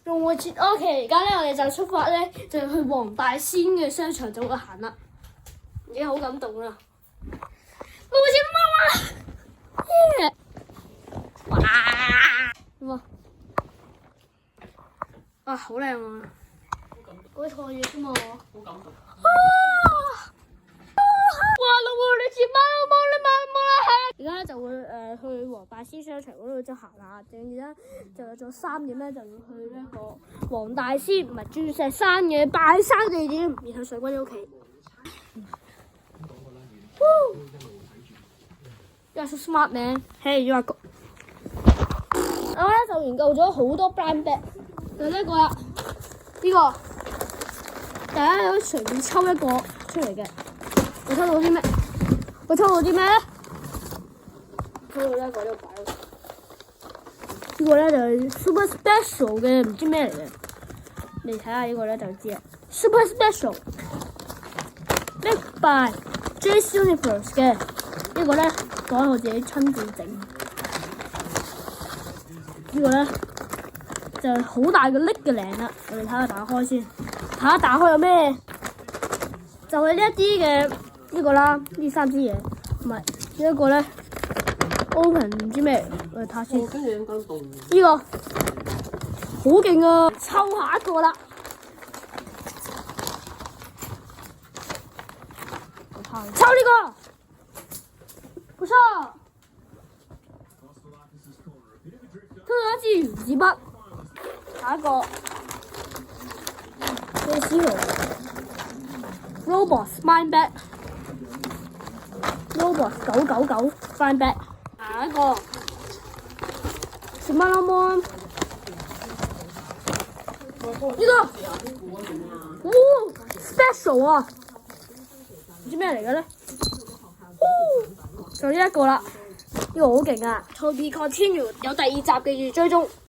用我切 OK， 而家咧我哋就出發咧，就去黃大仙嘅商場就會行啦。已經好感動啦！我切媽媽，哇！哇，好靚啊！嗰啲錯嘢啫嘛。好感動。哇！老母你切貓啦！而家咧就會去黃大仙商場嗰度就行啦，跟住咧就有咗3點咧就要去呢個黃大仙唔係鑽石山嘅拜山地點，然後上君屋企。You are so smart man. Hey, you are good. 我咧就研究咗好多 blind bag， 就呢個啦，呢個大家可以隨便抽一個出嚟嘅。我抽到啲咩？我抽到啲咩咧？抽到呢個呢個擺咯。呢個咧就係 super special 嘅，唔知咩嚟嘅。你睇下呢個咧就知啦。Super special made by Jace Universe 嘅呢個咧，講我自己親自整。呢個咧就係好大嘅 lick 嘅領啦。我哋睇下打開先，睇下打開有咩？就係呢一啲嘅。呢個啦，呢3支嘢，唔係呢一個咧 ，open 唔知咩，我哋睇下先。跟住咁動。呢個好勁啊！抽下一個啦。抽呢個，不錯。抽到一支原子筆，下一個。咩絲毫 ？Robot Mind Bag。Robot 999 Find Bag， 下一個什麼啦麼？呢個，Special 啊，唔知咩嚟嘅咧？就呢一個啦，呢個好勁啊！To be continue 有第2集，記住追蹤。